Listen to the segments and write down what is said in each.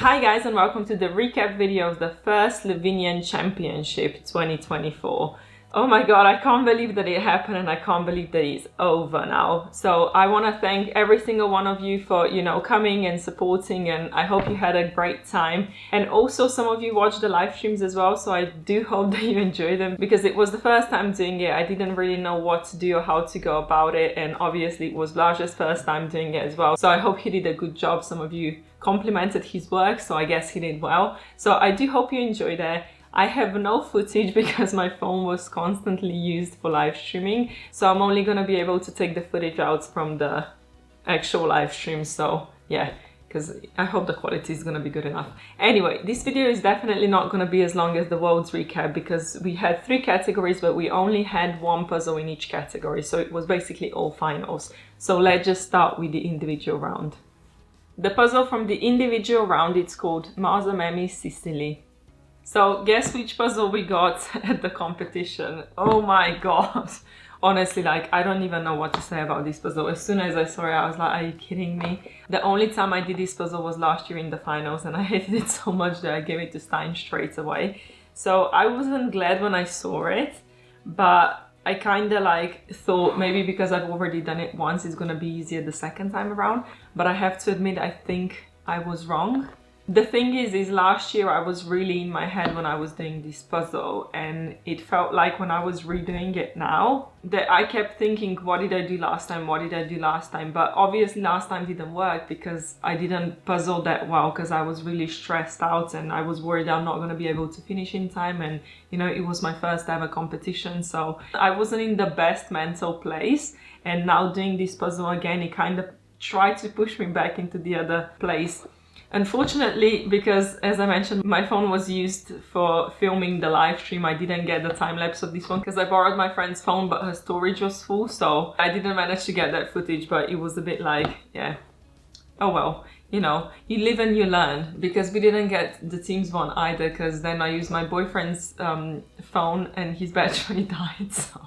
Hi guys, and welcome to the recap video of the first SLOVENIAN Championship 2024. Oh my god, I can't believe that it happened and I can't believe that it's over now. So I want to thank every single one of you for, coming and supporting, and I hope you had a great time. And also some of you watched the live streams as well, so I do hope that you enjoy them because it was the first time doing it. I didn't really know what to do or how to go about it, and obviously it was Blaž's first time doing it as well. So I hope he did a good job. Some of you complimented his work, so I guess he did well. So I do hope you enjoyed it. I have no footage because my phone was constantly used for live streaming, so I'm only gonna be able to take the footage out from the actual live stream. So yeah, because I hope the quality is gonna be good enough. Anyway, this video is definitely not gonna be as long as the Worlds recap because we had 3 categories, but we only had 1 puzzle in each category, so it was basically all finals. So let's just start with the individual round. The puzzle from the individual round, it's called Marzamemi, Sicily. So guess which puzzle we got at the competition? Oh my god. Honestly, I don't even know what to say about this puzzle. As soon as I saw it, I was like, are you kidding me? The only time I did this puzzle was last year in the finals, and I hated it so much that I gave it to Stein straight away. So I wasn't glad when I saw it, but I kind of thought maybe because I've already done it once, it's gonna be easier the second time around. But I have to admit, I think I was wrong. The thing is last year I was really in my head when I was doing this puzzle, and it felt like when I was redoing it now that I kept thinking, what did I do last time? What did I do last time? But obviously last time didn't work because I didn't puzzle that well because I was really stressed out and I was worried I'm not going to be able to finish in time, and it was my first ever competition, so I wasn't in the best mental place. And now doing this puzzle again, it kind of tried to push me back into the other place. Unfortunately, because as I mentioned, my phone was used for filming the live stream, I didn't get the time lapse of this one because I borrowed my friend's phone, but her storage was full, so I didn't manage to get that footage. But it was a bit yeah, oh well, you live and you learn, because we didn't get the teams one either because then I used my boyfriend's phone and his battery died, so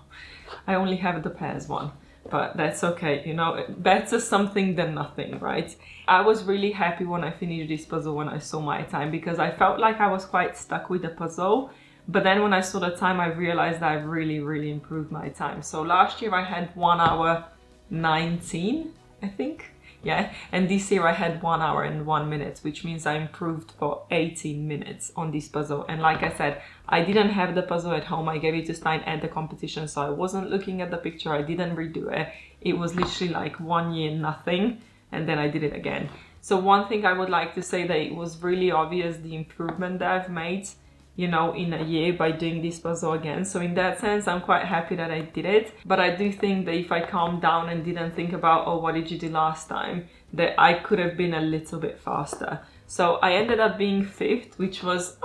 I only have the pairs one. But that's okay, better something than nothing, right? I was really happy when I finished this puzzle when I saw my time, because I felt like I was quite stuck with the puzzle. But then when I saw the time, I realized that I really improved my time. So last year I had 1 hour 19, I think. Yeah, and this year I had 1 hour and 1 minute, which means I improved for 18 minutes on this puzzle. And like I said, I didn't have the puzzle at home. I gave it to Stein at the competition, so I wasn't looking at the picture. I didn't redo it. It was literally 1 year nothing, and then I did it again. So one thing I would like to say, that it was really obvious the improvement that I've made, in a year by doing this puzzle again. So in that sense, I'm quite happy that I did it. But I do think that if I calmed down and didn't think about, oh, what did you do last time, that I could have been a little bit faster. So I ended up being 5th, which was,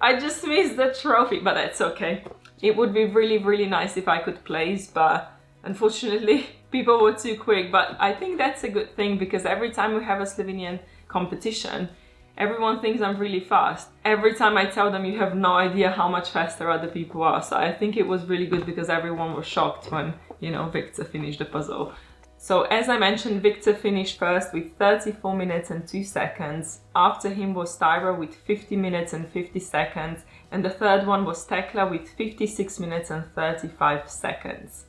I just missed the trophy, but that's okay. It would be really nice if I could place, but unfortunately people were too quick. But I think that's a good thing, because every time we have a SLOVENIAN competition, everyone thinks I'm really fast. Every time I tell them, you have no idea how much faster other people are. So I think it was really good because everyone was shocked when, Victor finished the puzzle. So as I mentioned, Victor finished first with 34 minutes and 2 seconds. After him was Tyra with 50 minutes and 50 seconds. And the third one was Tekla with 56 minutes and 35 seconds.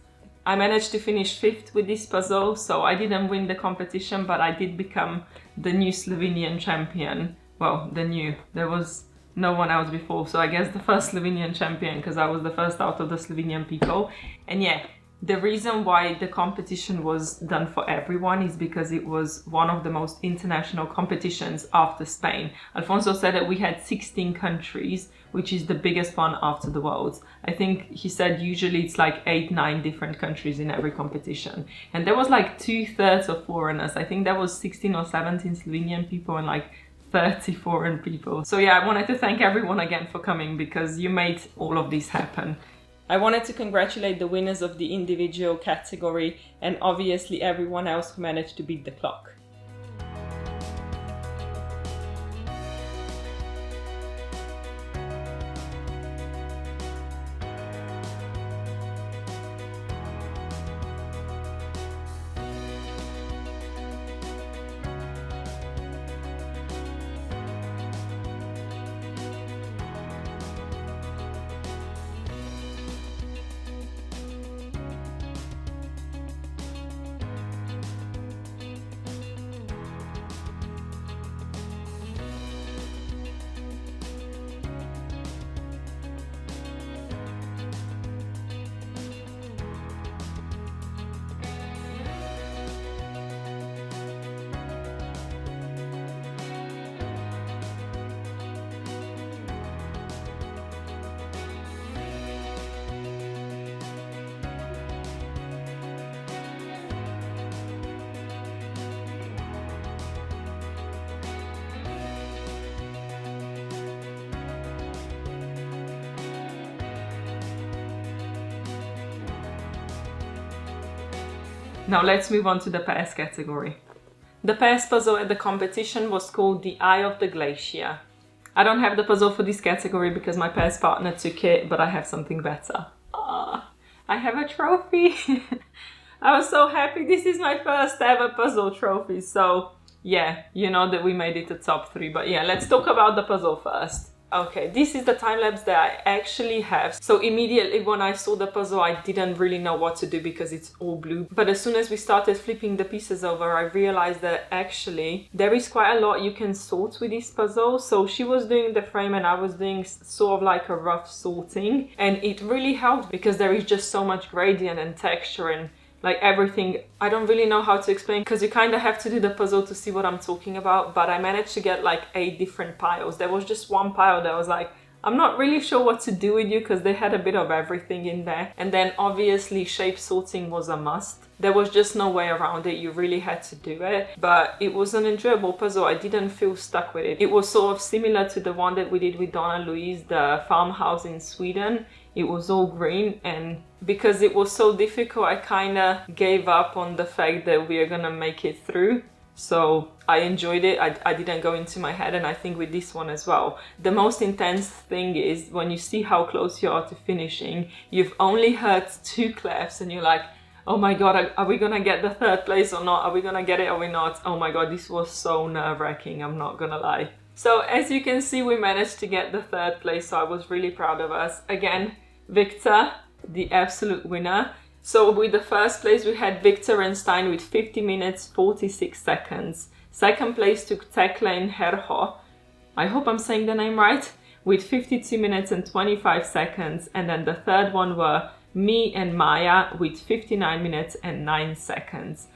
I managed to finish 5th with this puzzle, so I didn't win the competition, but I did become the new SLOVENIAN champion. Well, there was no one else before, so I guess the first SLOVENIAN champion, because I was the first out of the Slovenian people. And yeah, the reason why the competition was done for everyone is because it was one of the most international competitions after Spain. Alfonso said that we had 16 countries, which is the biggest one after the Worlds. I think he said usually it's 8-9 different countries in every competition. And there was 2/3 of foreigners. I think there was 16 or 17 Slovenian people and 30 foreign people. So yeah, I wanted to thank everyone again for coming, because you made all of this happen. I wanted to congratulate the winners of the individual category, and obviously everyone else who managed to beat the clock. Now let's move on to the pairs category. The pairs puzzle at the competition was called The Eye of the Glacier. I don't have the puzzle for this category because my pairs partner took it, but I have something better. I have a trophy. I was so happy. This is my first ever puzzle trophy. So yeah, you know that we made it to top 3. But yeah, let's talk about the puzzle first. Okay, this is the time lapse that I actually have. So immediately when I saw the puzzle, I didn't really know what to do because it's all blue. But as soon as we started flipping the pieces over, I realized that actually there is quite a lot you can sort with this puzzle. So she was doing the frame and I was doing sort of like a rough sorting. And it really helped because there is just so much gradient and texture and like everything. I don't really know how to explain because you kind of have to do the puzzle to see what I'm talking about, but I managed to get like 8 different piles. There was just one pile that was like, I'm not really sure what to do with you because they had a bit of everything in there. And then obviously shape sorting was a must. There was just no way around it. You really had to do it, but it was an enjoyable puzzle. I didn't feel stuck with it. It was sort of similar to the one that we did with Donna Louise, the farmhouse in Sweden. It was all green, and because it was so difficult, I kind of gave up on the fact that we are gonna make it through. So I enjoyed it. I didn't go into my head, and I think with this one as well. The most intense thing is when you see how close you are to finishing, you've only heard 2 claps and you're like, oh my God, are we gonna get the 3rd place or not? Are we gonna get it or we not? Oh my God, this was so nerve-wracking, I'm not gonna lie. So as you can see, we managed to get the 3rd place, so I was really proud of us. Again, Victor, the absolute winner. So with the 1st place, we had Victor and Stein with 50 minutes, 46 seconds. 2nd place took Tekla and Herho, I hope I'm saying the name right, with 52 minutes and 25 seconds. And then the 3rd one were me and Maya with 59 minutes and 9 seconds.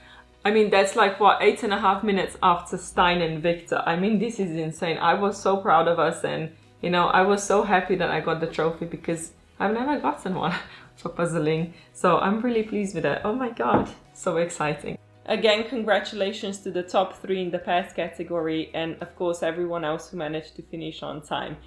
I mean, that's like, what, 8.5 minutes after Stein and Victor. I mean, this is insane. I was so proud of us, and, you know, I was so happy that I got the trophy because I've never gotten one for puzzling. So I'm really pleased with it. Oh my God, so exciting. Again, congratulations to the top 3 in the pairs category, and of course everyone else who managed to finish on time.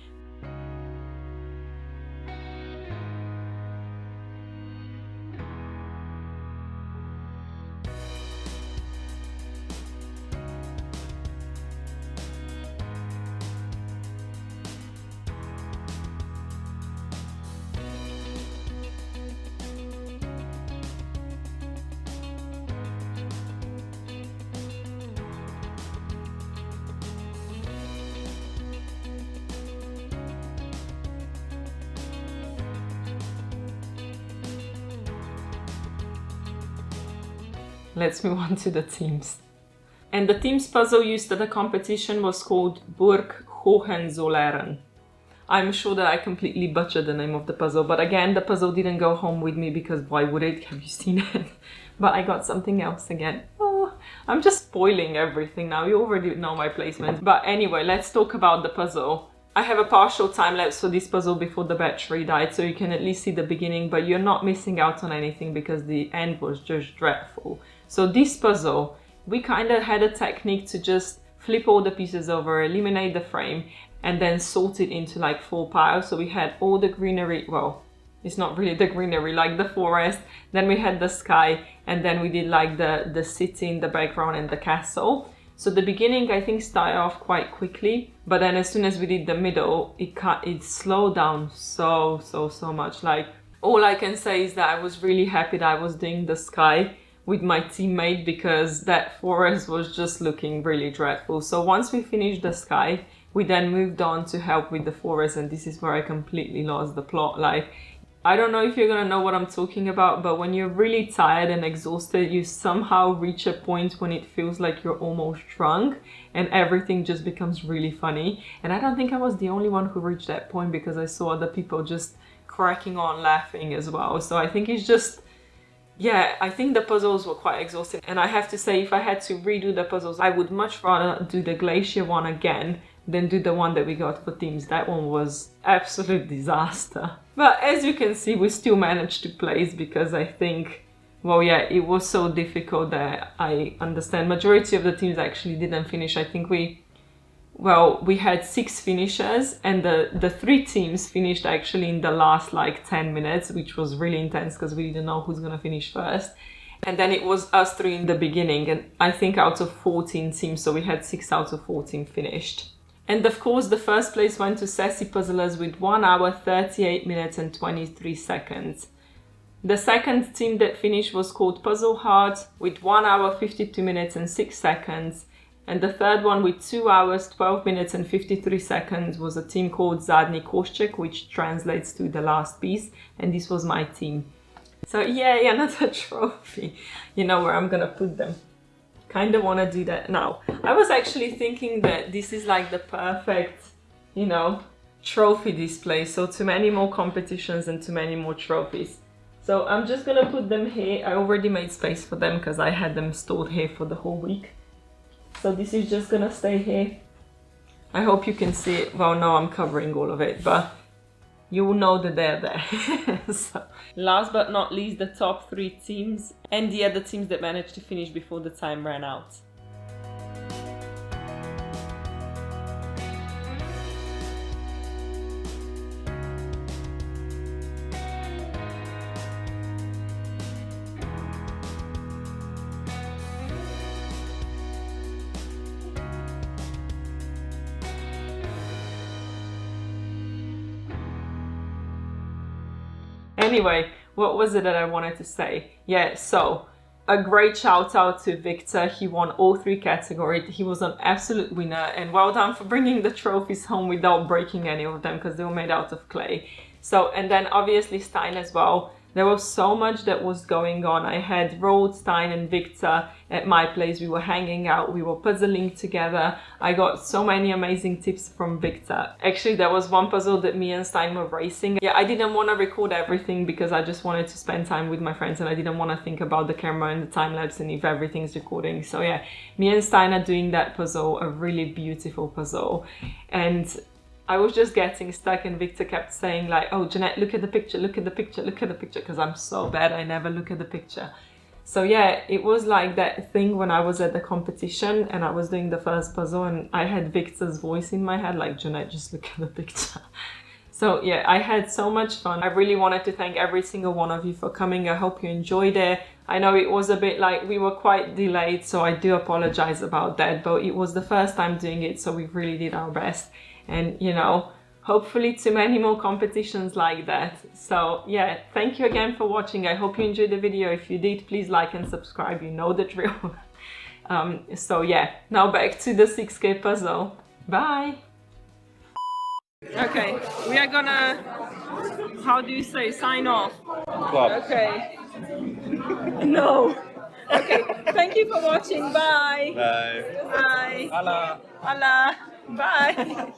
Let's move on to the teams. And the team's puzzle used at the competition was called Burg Hohenzollern. I'm sure that I completely butchered the name of the puzzle, but again, the puzzle didn't go home with me because why would it? Have you seen it? But I got something else again. Oh, I'm just spoiling everything now. You already know my placements. But anyway, let's talk about the puzzle. I have a partial time lapse for this puzzle before the battery died, so you can at least see the beginning, but you're not missing out on anything because the end was just dreadful. So this puzzle, we kind of had a technique to just flip all the pieces over, eliminate the frame, and then sort it into like 4 piles. So we had all the greenery, well, it's not really the greenery, like the forest, then we had the sky, and then we did like the city in the background and the castle. So the beginning, I think, started off quite quickly, but then as soon as we did the middle, it slowed down so much. Like, all I can say is that I was really happy that I was doing the sky with my teammate because that forest was just looking really dreadful. So once we finished the sky, we then moved on to help with the forest, and this is where I completely lost the plot. Like, I don't know if you're gonna know what I'm talking about, but when you're really tired and exhausted, you somehow reach a point when it feels like you're almost drunk and everything just becomes really funny. And I don't think I was the only one who reached that point because I saw other people just cracking on laughing as well. So I think it's just, yeah, I think the puzzles were quite exhausting. And I have to say, if I had to redo the puzzles, I would much rather do the Glacier one again than do the one that we got for teams. That one was absolute disaster. But as you can see, we still managed to place because I think, well, yeah, it was so difficult that I understand. Majority of the teams actually didn't finish. I think we had 6 finishers, and the 3 teams finished actually in the last like 10 minutes, which was really intense because we didn't know who's gonna finish first. And then it was us three in the beginning, and I think out of 14 teams, so we had 6 out of 14 finished. And of course, the first place went to Sassy Puzzlers with 1 hour, 38 minutes and 23 seconds. The second team that finished was called Puzzle Hard with 1 hour, 52 minutes and 6 seconds. And the third one with 2 hours, 12 minutes and 53 seconds was a team called Zadnji Košček, which translates to the last piece. And this was my team. So yay, another trophy. You know where I'm gonna put them. Kind of want to do that now. I was actually thinking that this is like the perfect, you know, trophy display. So too many more competitions and too many more trophies. So I'm just gonna put them here. I already made space for them because I had them stored here for the whole week. So this is just gonna stay here. I hope you can see it. Well, no, I'm covering all of it, but you will know that they're there. So, last but not least, the top 3 teams and the other teams that managed to finish before the time ran out. Anyway, what was it that I wanted to say? Yeah, so a great shout out to Victor. He won all 3 categories. He was an absolute winner, and well done for bringing the trophies home without breaking any of them because they were made out of clay. So, and then obviously Stein as well. There was so much that was going on. I had Rod, Stein and Victor at my place. We were hanging out, we were puzzling together. I got so many amazing tips from Victor. Actually, there was one puzzle that me and Stein were racing. Yeah, I didn't want to record everything because I just wanted to spend time with my friends and I didn't want to think about the camera and the time lapse and if everything's recording. So yeah, me and Stein are doing that puzzle, a really beautiful puzzle. And I was just getting stuck and Victor kept saying like, oh, Janette, look at the picture, look at the picture, look at the picture, because I'm so bad, I never look at the picture. So yeah, it was like that thing when I was at the competition and I was doing the first puzzle and I had Victor's voice in my head, like, Janette, just look at the picture. So yeah, I had so much fun. I really wanted to thank every single one of you for coming. I hope you enjoyed it. I know it was a bit like we were quite delayed, so I do apologize about that, but it was the first time doing it, so we really did our best. And you know, hopefully too many more competitions like that. So yeah, thank you again for watching. I hope you enjoyed the video. If you did, please like and subscribe, you know the drill. So yeah, now back to the 6K puzzle. Bye! Okay, we are gonna, how do you say, sign off? Club. Okay. No. Okay, thank you for watching. Bye. Bye. Bye. Allah. Allah. Bye.